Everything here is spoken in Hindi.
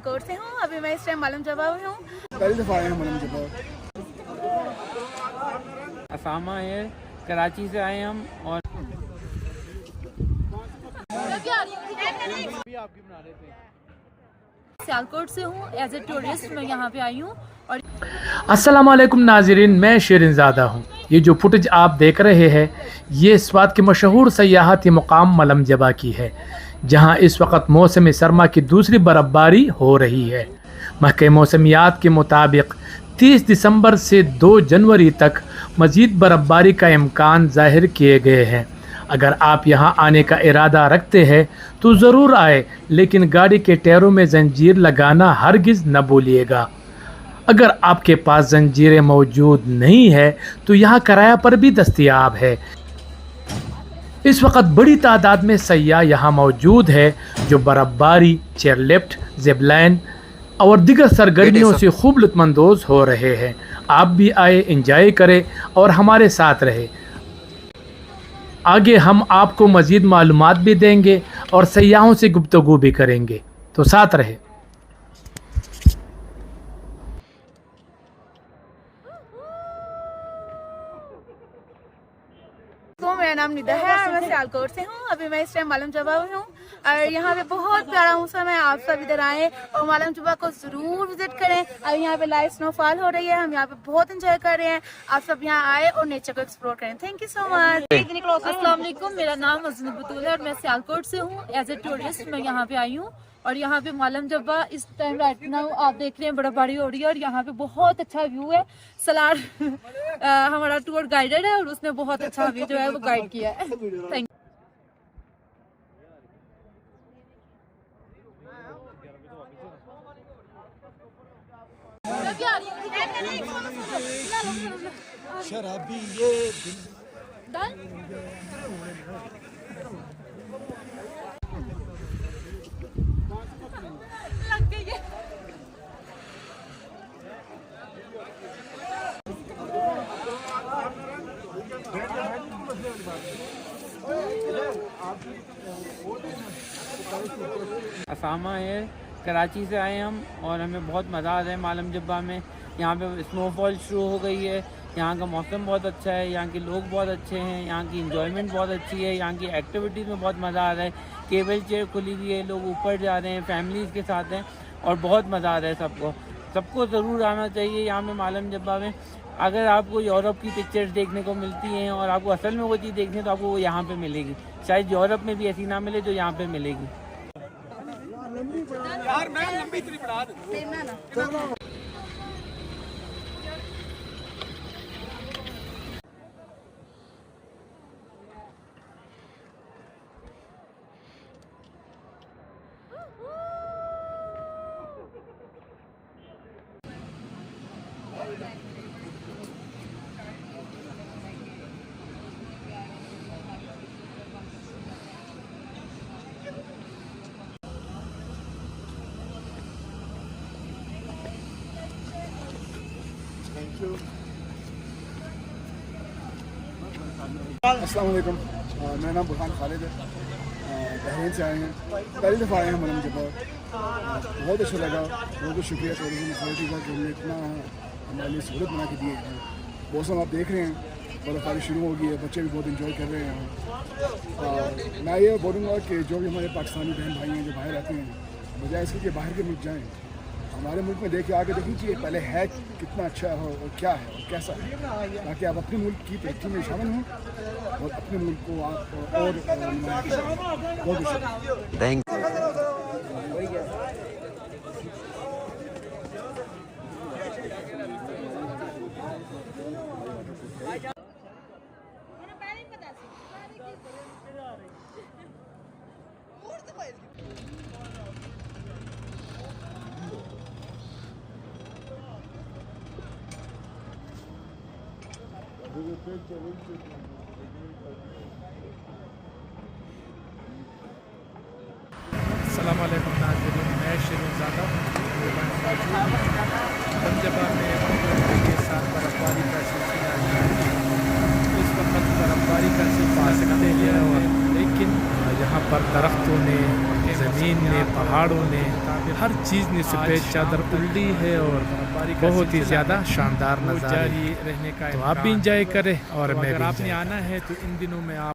कोर्ट से हूँ। अभी मैं इस टाइम मालूम जवाब हूँ। पहली दफ़ा आए हैं मालूम जवाब। असामा है, कराची से आए हम और सियालकोट से हूँ। एज ए टूरिस्ट मैं यहाँ पे आई हूँ। और अस्सलामुअलैकुम नाज़रीन, मैं शिरीनज़ादा हूँ। ये जो फुटेज आप देख रहे हैं ये इस बात के मशहूर सयाहती मुकाम मलम जबा की है, जहाँ इस वक्त मौसम सरमा की दूसरी बर्फ़बारी हो रही है। महकमे मौसमियात के मुताबिक 30 दिसंबर से 2 जनवरी तक मज़ीद बर्फ़बारी का इम्कान ज़ाहिर किए गए हैं। अगर आप यहाँ आने का इरादा रखते हैं तो ज़रूर आए, लेकिन गाड़ी के टायरों में जंजीर लगाना हरगिज़ न भूलिएगा। अगर आपके पास जंजीरें मौजूद नहीं है तो यहाँ किराया पर भी दस्तयाब है। इस वक्त बड़ी तादाद में सयाह यहाँ मौजूद है जो बर्फ़बारी, चेयरलिफ्ट, ज़िपलाइन और दीगर सरगर्मियों से खूब लुत्फ़अंदोज़ हो रहे हैं। आप भी आए, इंजॉय करें और हमारे साथ रहे। आगे हम आपको मज़ीद मालूमात भी देंगे और सयाहों से गुफ्तगू भी करेंगे, तो साथ रहे। तो मेरा नाम निदा है और मैं सियालकोट से हूँ। अभी मैं इस टाइम मालूम जवाब हूँ और यहाँ पे बहुत प्यारा मौसम है। आप सब इधर आए और मालूम जुबा को ज़रूर विजिट करें। और यहाँ पे लाइव स्नोफॉल हो रही है, हम यहाँ पे बहुत इंजॉय कर रहे हैं। आप सब यहाँ आए और नेचर को एक्सप्लोर करें। Thank you so much. अस्सलाम वालेकुम, मेरा नाम अज़ीम बतूल है और मैं सियालकोट से हूँ। एज ए टूरिस्ट मैं यहाँ पे आई हूँ। और यहाँ पे मालम जब्बा इस टाइम राइट नाउ आप देख रहे हैं बर्फबारी हो रही है और यहाँ पे बहुत अच्छा व्यू है। सलार हमारा टूर गाइडेड है और उसने बहुत अच्छा व्यू जो है वो गाइड किया है। थैंक शराबी ये असामा है, कराची से आए हम और हमें बहुत मज़ा आ रहा है मालम जब्बा में। यहाँ पे स्नोफॉल शुरू हो गई है। यहाँ का मौसम बहुत अच्छा है, यहाँ के लोग बहुत अच्छे हैं, यहाँ की इंजॉयमेंट बहुत अच्छी है, यहाँ की एक्टिविटीज़ में बहुत मज़ा आ रहा है। केबल चेयर खुली हुई है, लोग ऊपर जा रहे हैं, फैमिलीज़ के साथ हैं और बहुत मज़ा आ रहा है। सबको ज़रूर आना चाहिए यहाँ पे मालम जब्बा में। अगर आपको यूरोप की पिक्चर्स देखने को मिलती हैं और आपको असल में वो चीज़ देखनी है तो आपको वो यहाँ पे मिलेगी। शायद यूरोप में भी ऐसी ना मिले जो यहाँ पे मिलेगी। यार मैं लंबी इतनी बढ़ा दूं। अस्सलाम वालेकुम, मेरा नाम बुरहान खालिद है। बहरीन से आए हैं, पहली दफ़ा आए हैं मालूम जबा। बहुत अच्छा लगा। बहुत बहुत शुक्रिया टूरिज्म अथॉरिटी का कि उन्होंने इतना हमारे लिए सहूलत बना के दिए हैं। मौसम आप देख रहे हैं, बर्फ़बारी शुरू हो गई है, बच्चे भी बहुत इंजॉय कर रहे हैं। मैं ये बोलूँगा कि जो भी हमारे पाकिस्तानी बहन भाई हैं जो बाहर रहते हैं, बजाय इसके कि बाहर के मुल्क जाएँ, हमारे मुल्क में देखिए, आगे देखिए कि पहले है कितना अच्छा है और क्या है और कैसा है, ताकि आप अपने मुल्क की तरक्की में शामिल हों और अपने मुल्क को आप और बहुत अस्सलाम वालेकुम नाज़रीन, मैं शिरीनज़ादा मलम जबा में के साथ बर्फ़बारी का सिलसिला इस वक्त बर्फ़बारी का सिलसिला है और लेकिन यहाँ पर दरख्तों ने, ज़मीन ने, पहाड़ों ने, हर चीज़ ने सफ़ेद चादर उल्ली है और बहुत ही ज़्यादा शानदार नज़ारा रहने का। तो आप भी इंजॉय करें और मैं भी। अगर आपने आना है तो इन दिनों में आप